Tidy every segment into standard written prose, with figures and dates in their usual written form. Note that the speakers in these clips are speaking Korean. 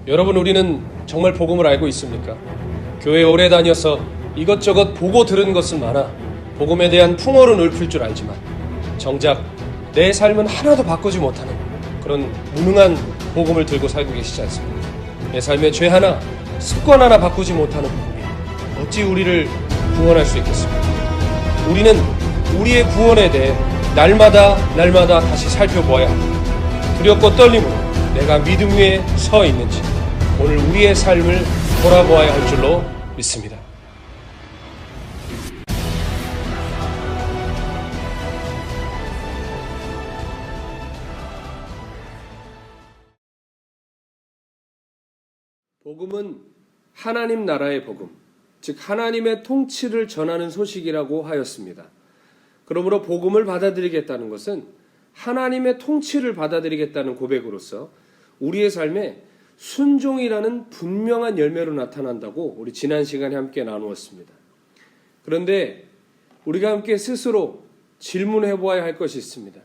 여러분, 우리는 정말 복음을 알고 있습니까? 교회 오래 다녀서 이것저것 보고 들은 것은 많아 복음에 대한 풍어는 읊을 줄 알지만 정작 내 삶은 하나도 바꾸지 못하는 그런 무능한 복음을 들고 살고 계시지 않습니까? 내 삶의 죄 하나, 습관 하나 바꾸지 못하는 복음이 어찌 우리를 구원할 수 있겠습니까? 우리는 우리의 구원에 대해 날마다 다시 살펴보아야 합니다. 두렵고 떨림으로 내가 믿음 위에 서 있는지 오늘 우리의 삶을 돌아보아야 할 줄로 믿습니다. 복음은 하나님 나라의 복음, 즉 하나님의 통치를 전하는 소식이라고 하였습니다. 그러므로 복음을 받아들이겠다는 것은 하나님의 통치를 받아들이겠다는 고백으로서 우리의 삶에 순종이라는 분명한 열매로 나타난다고 우리 지난 시간에 함께 나누었습니다. 그런데 우리가 함께 스스로 질문해 보아야 할 것이 있습니다.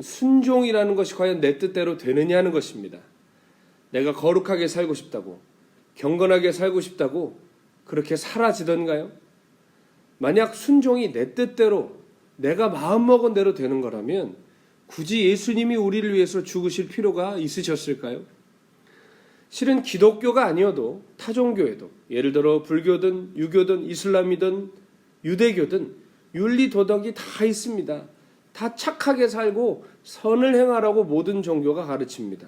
순종이라는 것이 과연 내 뜻대로 되느냐는 것입니다. 내가 거룩하게 살고 싶다고, 경건하게 살고 싶다고 그렇게 사라지던가요? 만약 순종이 내 뜻대로 내가 마음먹은 대로 되는 거라면 굳이 예수님이 우리를 위해서 죽으실 필요가 있으셨을까요? 실은 기독교가 아니어도 타종교에도, 예를 들어 불교든 유교든 이슬람이든 유대교든 윤리 도덕이 다 있습니다. 다 착하게 살고 선을 행하라고 모든 종교가 가르칩니다.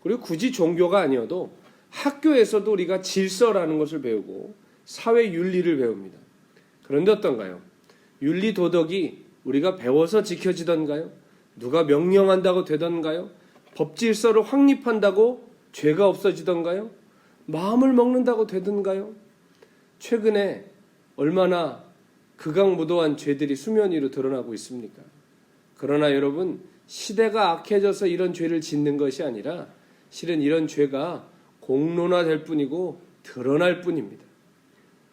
그리고 굳이 종교가 아니어도 학교에서도 우리가 질서라는 것을 배우고 사회 윤리를 배웁니다. 그런데 어떤가요? 윤리 도덕이 우리가 배워서 지켜지던가요? 누가 명령한다고 되던가요? 법 질서를 확립한다고 죄가 없어지던가요? 마음을 먹는다고 되던가요? 최근에 얼마나 극악무도한 죄들이 수면 위로 드러나고 있습니까? 그러나 여러분, 시대가 악해져서 이런 죄를 짓는 것이 아니라 실은 이런 죄가 공론화될 뿐이고 드러날 뿐입니다.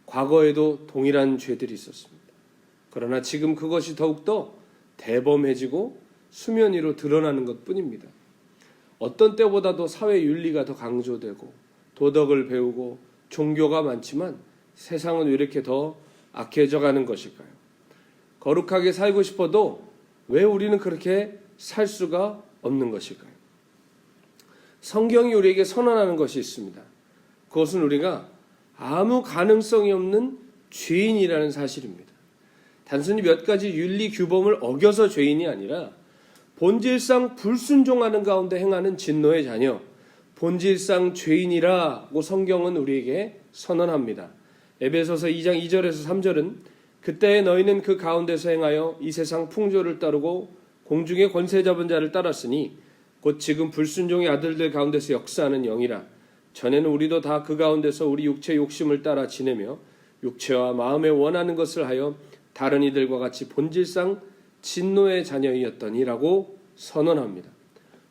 과거에도 동일한 죄들이 있었습니다. 그러나 지금 그것이 더욱더 대범해지고 수면 위로 드러나는 것뿐입니다. 어떤 때보다도 사회 윤리가 더 강조되고 도덕을 배우고 종교가 많지만 세상은 왜 이렇게 더 악해져 가는 것일까요? 거룩하게 살고 싶어도 왜 우리는 그렇게 살 수가 없는 것일까요? 성경이 우리에게 선언하는 것이 있습니다. 그것은 우리가 아무 가능성이 없는 죄인이라는 사실입니다. 단순히 몇 가지 윤리 규범을 어겨서 죄인이 아니라 본질상 불순종하는 가운데 행하는 진노의 자녀, 본질상 죄인이라고 성경은 우리에게 선언합니다. 에베소서 2장 2절에서 3절은 그때에 너희는 그 가운데서 행하여 이 세상 풍조를 따르고 공중의 권세 잡은 자를 따랐으니 곧 지금 불순종의 아들들 가운데서 역사하는 영이라. 전에는 우리도 다 그 가운데서 우리 육체 욕심을 따라 지내며 육체와 마음에 원하는 것을 하여 다른 이들과 같이 본질상 진노의 자녀이었더니라고 선언합니다.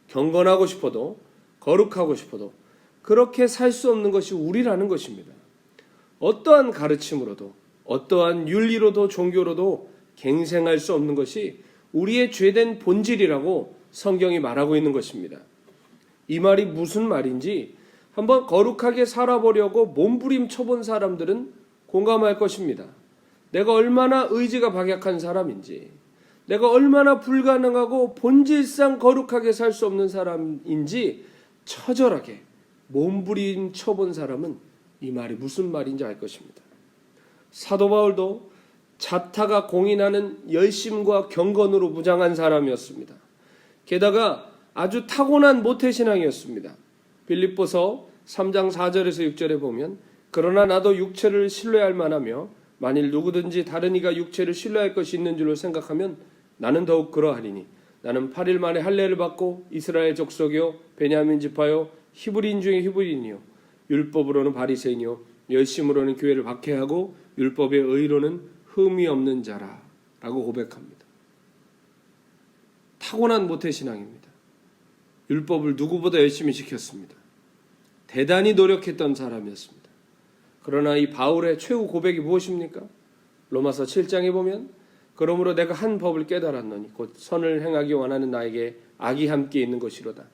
경건하고 싶어도 거룩하고 싶어도 그렇게 살 수 없는 것이 우리라는 것입니다. 어떠한 가르침으로도 어떠한 윤리로도 종교로도 갱생할 수 없는 것이 우리의 죄된 본질이라고 성경이 말하고 있는 것입니다. 이 말이 무슨 말인지 한번 거룩하게 살아보려고 몸부림쳐본 사람들은 공감할 것입니다. 내가 얼마나 의지가 박약한 사람인지, 내가 얼마나 불가능하고 본질상 거룩하게 살 수 없는 사람인지 처절하게 몸부림쳐본 사람은 이 말이 무슨 말인지 알 것입니다. 사도 바울도 자타가 공인하는 열심과 경건으로 무장한 사람이었습니다. 게다가 아주 타고난 모태신앙이었습니다. 빌립보서 3장 4절에서 6절에 보면 그러나 나도 육체를 신뢰할 만하며 만일 누구든지 다른 이가 육체를 신뢰할 것이 있는 줄로 생각하면 나는 더욱 그러하리니 나는 8일 만에 할례를 받고 이스라엘 족속이요 베냐민 지파요 히브리인 중에 히브리인이요 율법으로는 바리새인이요 열심으로는 교회를 박해하고 율법의 의로는 흠이 없는 자라 라고 고백합니다. 타고난 모태신앙입니다. 율법을 누구보다 열심히 지켰습니다. 대단히 노력했던 사람이었습니다. 그러나 이 바울의 최후 고백이 무엇입니까? 로마서 7장에 보면 그러므로 내가 한 법을 깨달았노니 곧 선을 행하기 원하는 나에게 악이 함께 있는 것이로다.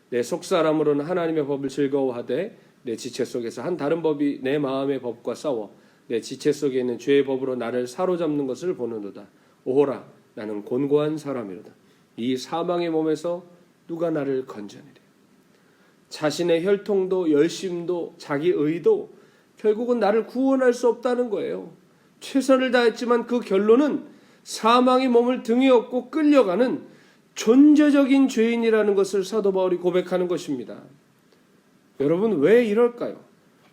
내 속사람으로는 하나님의 법을 즐거워하되 내 지체 속에서 한 다른 법이 내 마음의 법과 싸워 내 지체 속에 있는 죄의 법으로 나를 사로잡는 것을 보는도다. 오호라, 나는 곤고한 사람이로다. 이 사망의 몸에서 누가 나를 건져내랴. 자신의 혈통도 열심도 자기 의도 결국은 나를 구원할 수 없다는 거예요. 최선을 다했지만 그 결론은 사망의 몸을 등에 업고 끌려가는 존재적인 죄인이라는 것을 사도 바울이 고백하는 것입니다. 여러분, 왜 이럴까요?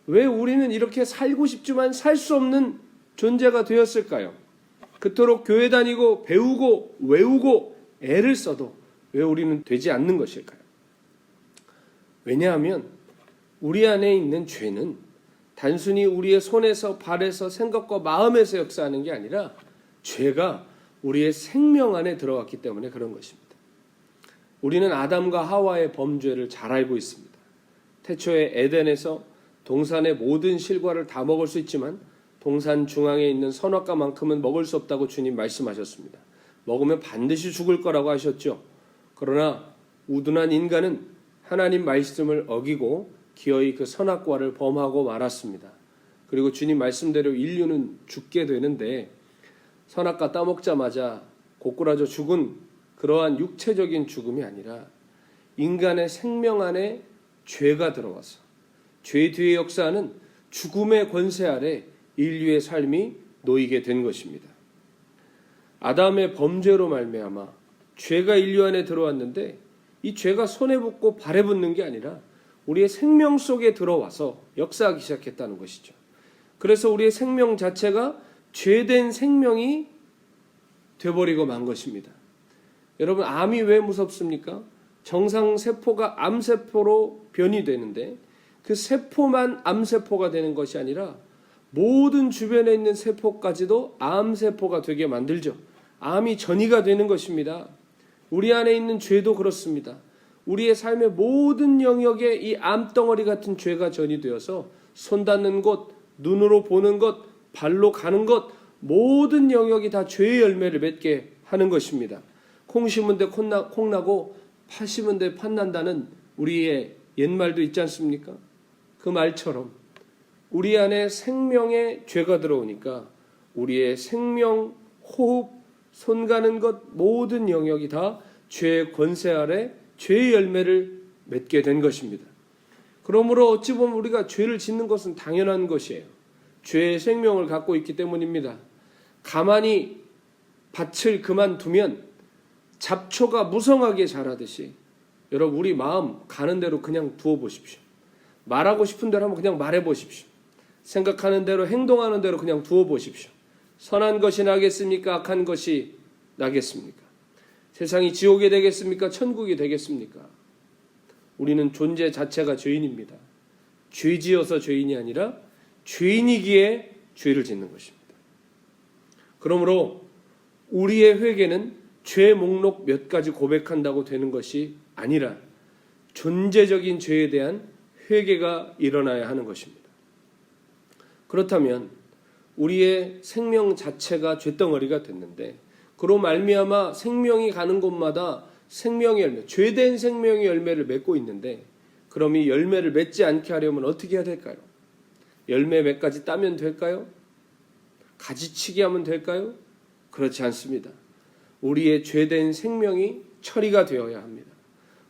왜 우리는 이렇게 살고 싶지만 살 수 없는 존재가 되었을까요? 그토록 교회 다니고 배우고 외우고 애를 써도 왜 우리는 되지 않는 것일까요? 왜냐하면 우리 안에 있는 죄는 단순히 우리의 손에서 발에서 생각과 마음에서 역사하는 게 아니라 죄가 우리의 생명 안에 들어왔기 때문에 그런 것입니다. 우리는 아담과 하와의 범죄를 잘 알고 있습니다. 태초에 에덴에서 동산의 모든 실과를 다 먹을 수 있지만 동산 중앙에 있는 선악과만큼은 먹을 수 없다고 주님 말씀하셨습니다. 먹으면 반드시 죽을 거라고 하셨죠. 그러나 우둔한 인간은 하나님 말씀을 어기고 기어이 그 선악과를 범하고 말았습니다. 그리고 주님 말씀대로 인류는 죽게 되는데 선악과 따먹자마자 고꾸라져 죽은 그러한 육체적인 죽음이 아니라 인간의 생명 안에 죄가 들어와서 죄 뒤의 역사는 죽음의 권세 아래 인류의 삶이 놓이게 된 것입니다. 아담의 범죄로 말미암아 죄가 인류 안에 들어왔는데 이 죄가 손에 붙고 발에 붙는 게 아니라 우리의 생명 속에 들어와서 역사하기 시작했다는 것이죠. 그래서 우리의 생명 자체가 죄된 생명이 되어버리고 만 것입니다. 여러분, 암이 왜 무섭습니까? 정상세포가 암세포로 변이되는데 그 세포만 암세포가 되는 것이 아니라 모든 주변에 있는 세포까지도 암세포가 되게 만들죠. 암이 전이가 되는 것입니다. 우리 안에 있는 죄도 그렇습니다. 우리의 삶의 모든 영역에 이 암덩어리 같은 죄가 전이되어서 손 닿는 곳, 눈으로 보는 것, 발로 가는 것, 모든 영역이 다 죄의 열매를 맺게 하는 것입니다. 콩 심은 데 콩 나고 파 심은 데 팥난다는 우리의 옛말도 있지 않습니까? 그 말처럼 우리 안에 생명의 죄가 들어오니까 우리의 생명, 호흡, 손 가는 것 모든 영역이 다 죄의 권세 아래 죄의 열매를 맺게 된 것입니다. 그러므로 어찌 보면 우리가 죄를 짓는 것은 당연한 것이에요. 죄의 생명을 갖고 있기 때문입니다. 가만히 밭을 그만두면 잡초가 무성하게 자라듯이 여러분, 우리 마음 가는 대로 그냥 두어 보십시오. 말하고 싶은 대로 한번 그냥 말해 보십시오. 생각하는 대로 행동하는 대로 그냥 두어 보십시오. 선한 것이 나겠습니까? 악한 것이 나겠습니까? 세상이 지옥이 되겠습니까? 천국이 되겠습니까? 우리는 존재 자체가 죄인입니다. 죄지어서 죄인이 아니라 죄인이기에 죄를 짓는 것입니다. 그러므로 우리의 회개는 죄 목록 몇 가지 고백한다고 되는 것이 아니라 존재적인 죄에 대한 회개가 일어나야 하는 것입니다. 그렇다면 우리의 생명 자체가 쇳덩어리가 됐는데 그로 말미암아 생명이 가는 곳마다 생명의 열매, 죄된 생명의 열매를 맺고 있는데 그럼 이 열매를 맺지 않게 하려면 어떻게 해야 될까요? 열매 몇 가지 따면 될까요? 가지치기 하면 될까요? 그렇지 않습니다. 우리의 죄된 생명이 처리가 되어야 합니다.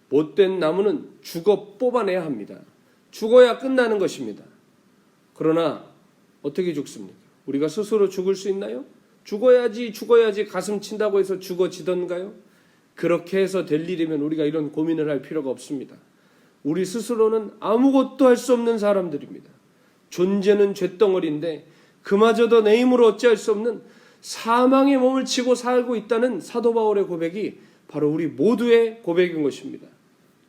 못된 나무는 죽어 뽑아내야 합니다. 죽어야 끝나는 것입니다. 그러나 어떻게 죽습니까? 우리가 스스로 죽을 수 있나요? 죽어야지 가슴 친다고 해서 죽어지던가요? 그렇게 해서 될 일이면 우리가 이런 고민을 할 필요가 없습니다. 우리 스스로는 아무것도 할 수 없는 사람들입니다. 존재는 쇳덩어리인데 그마저도 내 힘으로 어찌할 수 없는 사망의 몸을 치고 살고 있다는 사도 바울의 고백이 바로 우리 모두의 고백인 것입니다.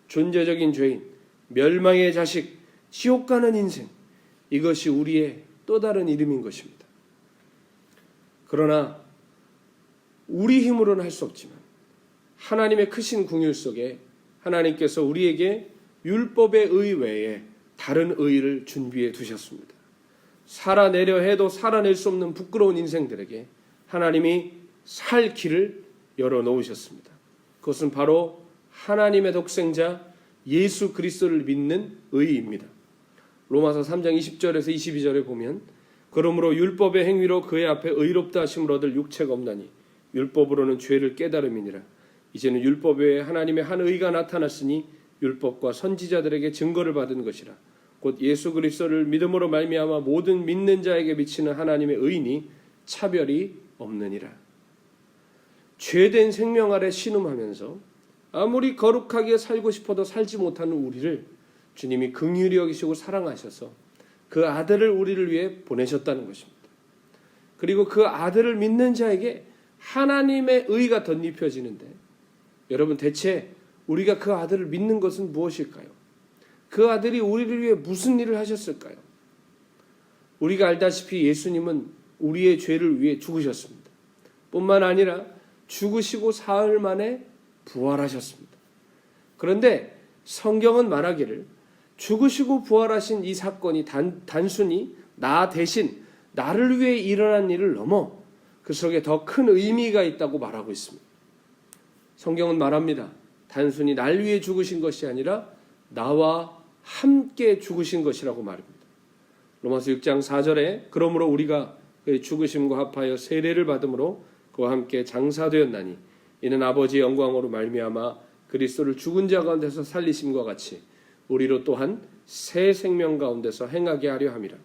존재적인 죄인, 멸망의 자식, 지옥 가는 인생, 이것이 우리의 또 다른 이름인 것입니다. 그러나 우리 힘으로는 할 수 없지만 하나님의 크신 긍휼 속에 하나님께서 우리에게 율법의 의 외에 다른 의를 준비해 두셨습니다. 살아내려 해도 살아낼 수 없는 부끄러운 인생들에게 하나님이 살 길을 열어놓으셨습니다. 그것은 바로 하나님의 독생자 예수 그리스도를 믿는 의입니다. 로마서 3장 20절에서 22절에 보면 그러므로 율법의 행위로 그의 앞에 의롭다 하심을 얻을 육체가 없나니 율법으로는 죄를 깨달음이니라. 이제는 율법 외에 하나님의 한 의가 나타났으니 율법과 선지자들에게 증거를 받은 것이라. 곧 예수 그리스도를 믿음으로 말미암아 모든 믿는 자에게 미치는 하나님의 의인이 차별이 없느니라. 죄된 생명 아래 신음하면서 아무리 거룩하게 살고 싶어도 살지 못하는 우리를 주님이 긍휼히 여기시고 사랑하셔서 그 아들을 우리를 위해 보내셨다는 것입니다. 그리고 그 아들을 믿는 자에게 하나님의 의가 덧입혀지는데, 여러분, 대체 우리가 그 아들을 믿는 것은 무엇일까요? 그 아들이 우리를 위해 무슨 일을 하셨을까요? 우리가 알다시피 예수님은 우리의 죄를 위해 죽으셨습니다. 뿐만 아니라 죽으시고 사흘 만에 부활하셨습니다. 그런데 성경은 말하기를 죽으시고 부활하신 이 사건이 단순히 나 대신 나를 위해 일어난 일을 넘어 그 속에 더 큰 의미가 있다고 말하고 있습니다. 성경은 말합니다. 단순히 날 위해 죽으신 것이 아니라 나와 함께 죽으신 것이라고 말합니다. 로마서 6장 4절에 그러므로 우리가 그의 죽으심과 합하여 세례를 받음으로 그와 함께 장사되었나니 이는 아버지의 영광으로 말미암아 그리스도를 죽은 자 가운데서 살리심과 같이 우리로 또한 새 생명 가운데서 행하게 하려 함이라.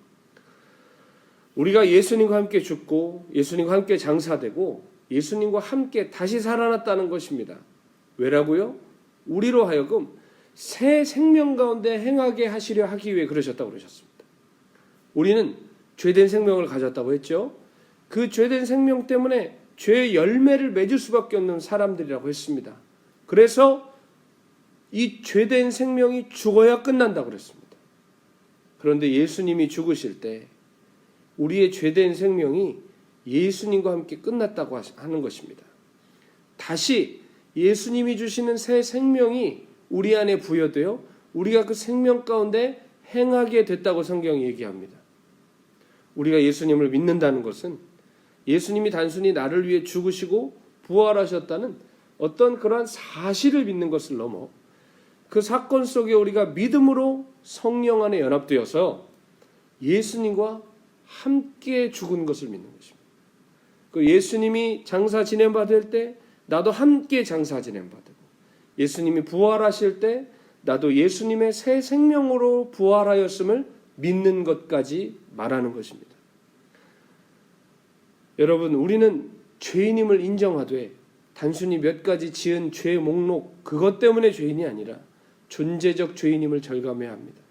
우리가 예수님과 함께 죽고 예수님과 함께 장사되고 예수님과 함께 다시 살아났다는 것입니다. 왜라고요? 우리로 하여금 새 생명 가운데 행하게 하시려 하기 위해 그러셨다고 그러셨습니다. 우리는 죄된 생명을 가졌다고 했죠. 그 죄된 생명 때문에 죄의 열매를 맺을 수밖에 없는 사람들이라고 했습니다. 그래서 이 죄된 생명이 죽어야 끝난다고 그랬습니다. 그런데 예수님이 죽으실 때 우리의 죄된 생명이 예수님과 함께 끝났다고 하는 것입니다. 다시 예수님이 주시는 새 생명이 우리 안에 부여되어 우리가 그 생명 가운데 행하게 됐다고 성경이 얘기합니다. 우리가 예수님을 믿는다는 것은 예수님이 단순히 나를 위해 죽으시고 부활하셨다는 어떤 그러한 사실을 믿는 것을 넘어 그 사건 속에 우리가 믿음으로 성령 안에 연합되어서 예수님과 함께 죽은 것을 믿는 것입니다. 그 예수님이 장사 지냄받을 때 나도 함께 장사 지냄받고 예수님이 부활하실 때 나도 예수님의 새 생명으로 부활하였음을 믿는 것까지 말하는 것입니다. 여러분, 우리는 죄인임을 인정하되 단순히 몇 가지 지은 죄의 목록 그것 때문에 죄인이 아니라 존재적 죄인임을 절감해야 합니다.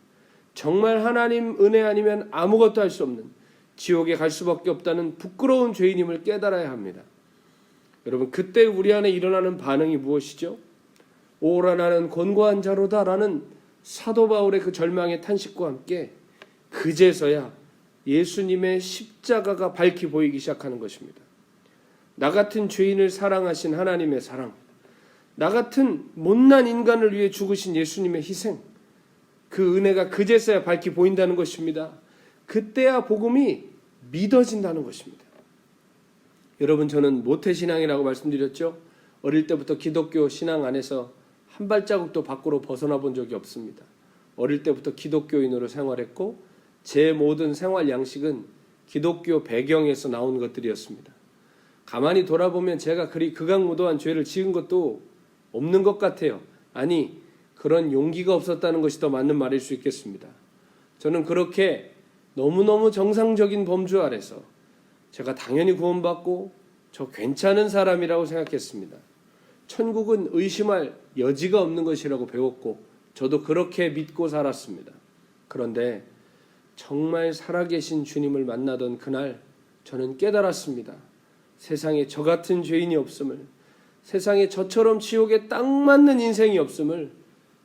정말 하나님 은혜 아니면 아무것도 할 수 없는 지옥에 갈 수밖에 없다는 부끄러운 죄인임을 깨달아야 합니다. 여러분, 그때 우리 안에 일어나는 반응이 무엇이죠? 오라 나는 권고한 자로다라는 사도 바울의 그 절망의 탄식과 함께 그제서야 예수님의 십자가가 밝히 보이기 시작하는 것입니다. 나 같은 죄인을 사랑하신 하나님의 사랑, 나 같은 못난 인간을 위해 죽으신 예수님의 희생, 그 은혜가 그제서야 밝히 보인다는 것입니다. 그때야 복음이 믿어진다는 것입니다. 여러분, 저는 모태신앙이라고 말씀드렸죠. 어릴 때부터 기독교 신앙 안에서 한 발자국도 밖으로 벗어나 본 적이 없습니다. 어릴 때부터 기독교인으로 생활했고 제 모든 생활 양식은 기독교 배경에서 나온 것들이었습니다. 가만히 돌아보면 제가 그리 극악무도한 죄를 지은 것도 없는 것 같아요. 아니, 그런 용기가 없었다는 것이 더 맞는 말일 수 있겠습니다. 저는 그렇게 너무너무 정상적인 범주 아래서 제가 당연히 구원받고 저 괜찮은 사람이라고 생각했습니다. 천국은 의심할 여지가 없는 것이라고 배웠고 저도 그렇게 믿고 살았습니다. 그런데 정말 살아계신 주님을 만나던 그날 저는 깨달았습니다. 세상에 저 같은 죄인이 없음을, 세상에 저처럼 지옥에 딱 맞는 인생이 없음을,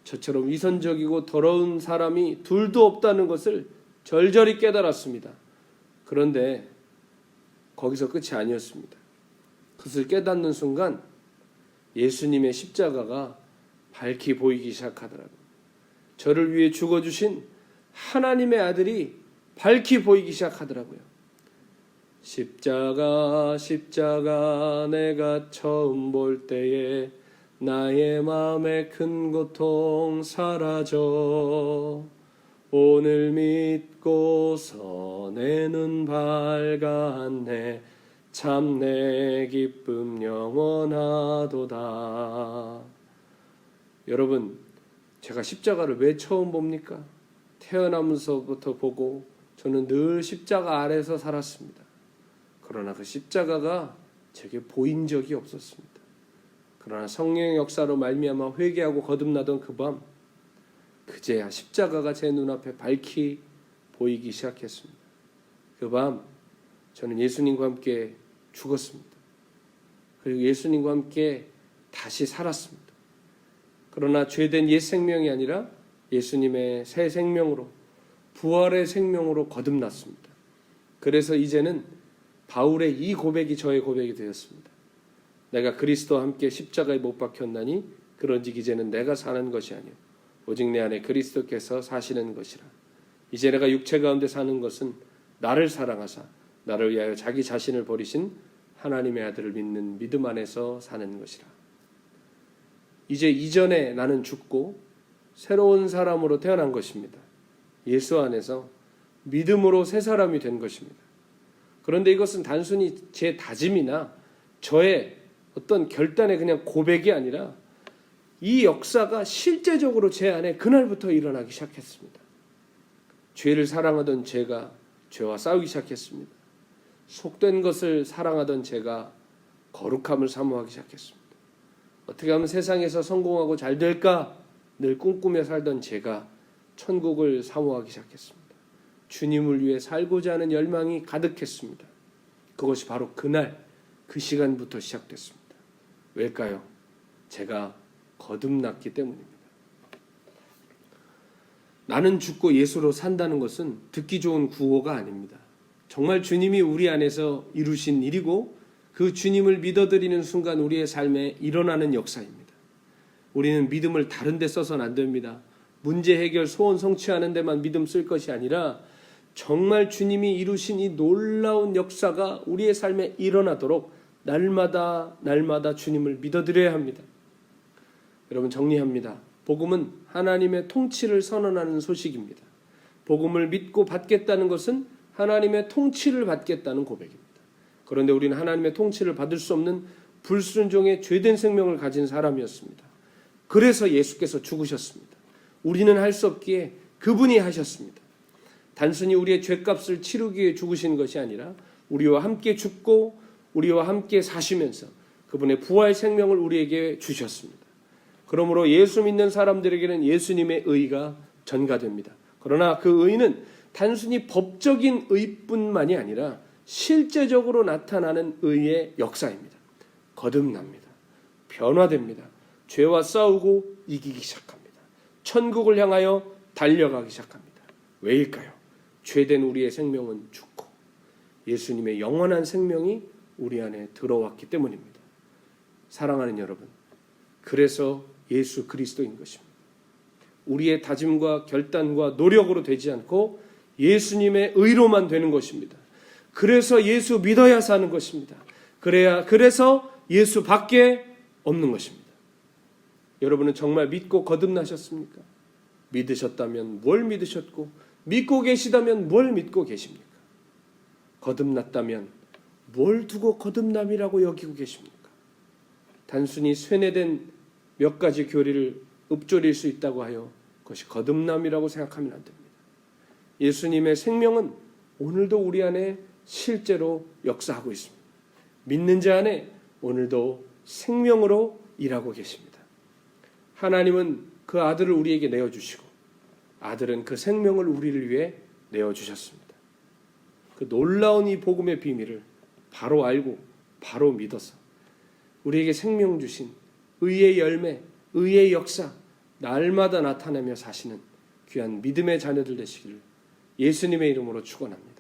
저처럼 위선적이고 더러운 사람이 둘도 없다는 것을 절절히 깨달았습니다. 그런데 거기서 끝이 아니었습니다. 그것을 깨닫는 순간 예수님의 십자가가 밝히 보이기 시작하더라고요. 저를 위해 죽어주신 하나님의 아들이 밝히 보이기 시작하더라고요. 십자가 십자가 내가 처음 볼 때에 나의 마음의 큰 고통 사라져. 오늘 믿고서 내 눈 밝았네. 참 내 기쁨 영원하도다. 여러분, 제가 십자가를 왜 처음 봅니까? 태어나면서부터 보고 저는 늘 십자가 아래서 살았습니다. 그러나 그 십자가가 제게 보인 적이 없었습니다. 그러나 성령의 역사로 말미암아 회개하고 거듭나던 그 밤, 그제야 십자가가 제 눈앞에 밝히 보이기 시작했습니다. 그 밤 저는 예수님과 함께 죽었습니다. 그리고 예수님과 함께 다시 살았습니다. 그러나 죄된 옛 생명이 아니라 예수님의 새 생명으로, 부활의 생명으로 거듭났습니다. 그래서 이제는 바울의 이 고백이 저의 고백이 되었습니다. 내가 그리스도와 함께 십자가에 못 박혔나니 그런즉 이제는 내가 사는 것이 아니요 오직 내 안에 그리스도께서 사시는 것이라. 이제 내가 육체 가운데 사는 것은 나를 사랑하사 나를 위하여 자기 자신을 버리신 하나님의 아들을 믿는 믿음 안에서 사는 것이라. 이제 이전에 나는 죽고 새로운 사람으로 태어난 것입니다. 예수 안에서 믿음으로 새 사람이 된 것입니다. 그런데 이것은 단순히 제 다짐이나 저의 어떤 결단의 그냥 고백이 아니라 이 역사가 실제적으로 제 안에 그날부터 일어나기 시작했습니다. 죄를 사랑하던 제가 죄와 싸우기 시작했습니다. 속된 것을 사랑하던 제가 거룩함을 사모하기 시작했습니다. 어떻게 하면 세상에서 성공하고 잘 될까 늘 꿈꾸며 살던 제가 천국을 사모하기 시작했습니다. 주님을 위해 살고자 하는 열망이 가득했습니다. 그것이 바로 그날 그 시간부터 시작됐습니다. 왜일까요? 제가 거듭났기 때문입니다. 나는 죽고 예수로 산다는 것은 듣기 좋은 구호가 아닙니다. 정말 주님이 우리 안에서 이루신 일이고 그 주님을 믿어드리는 순간 우리의 삶에 일어나는 역사입니다. 우리는 믿음을 다른 데 써서는 안 됩니다. 문제 해결, 소원 성취하는 데만 믿음 쓸 것이 아니라 정말 주님이 이루신 이 놀라운 역사가 우리의 삶에 일어나도록 날마다 주님을 믿어드려야 합니다. 여러분, 정리합니다. 복음은 하나님의 통치를 선언하는 소식입니다. 복음을 믿고 받겠다는 것은 하나님의 통치를 받겠다는 고백입니다. 그런데 우리는 하나님의 통치를 받을 수 없는 불순종의 죄된 생명을 가진 사람이었습니다. 그래서 예수께서 죽으셨습니다. 우리는 할 수 없기에 그분이 하셨습니다. 단순히 우리의 죄값을 치르기 위해 죽으신 것이 아니라 우리와 함께 죽고 우리와 함께 사시면서 그분의 부활 생명을 우리에게 주셨습니다. 그러므로 예수 믿는 사람들에게는 예수님의 의가 전가됩니다. 그러나 그 의는 단순히 법적인 의뿐만이 아니라 실제적으로 나타나는 의의 역사입니다. 거듭납니다. 변화됩니다. 죄와 싸우고 이기기 시작합니다. 천국을 향하여 달려가기 시작합니다. 왜일까요? 죄된 우리의 생명은 죽고 예수님의 영원한 생명이 우리 안에 들어왔기 때문입니다. 사랑하는 여러분, 그래서 예수 그리스도인 것입니다. 우리의 다짐과 결단과 노력으로 되지 않고 예수님의 의로만 되는 것입니다. 그래서 예수 믿어야 사는 것입니다. 그래서 예수 밖에 없는 것입니다. 여러분은 정말 믿고 거듭나셨습니까? 믿으셨다면 뭘 믿으셨고, 믿고 계시다면 뭘 믿고 계십니까? 거듭났다면 뭘 두고 거듭남이라고 여기고 계십니까? 단순히 쇠뇌된 몇 가지 교리를 읊조릴 수 있다고 하여 그것이 거듭남이라고 생각하면 안 됩니다. 예수님의 생명은 오늘도 우리 안에 실제로 역사하고 있습니다. 믿는 자 안에 오늘도 생명으로 일하고 계십니다. 하나님은 그 아들을 우리에게 내어주시고 아들은 그 생명을 우리를 위해 내어주셨습니다. 그 놀라운 이 복음의 비밀을 바로 알고 바로 믿어서 우리에게 생명 주신 의의 열매, 의의 역사 날마다 나타내며 사시는 귀한 믿음의 자녀들 되시기를 예수님의 이름으로 축원합니다.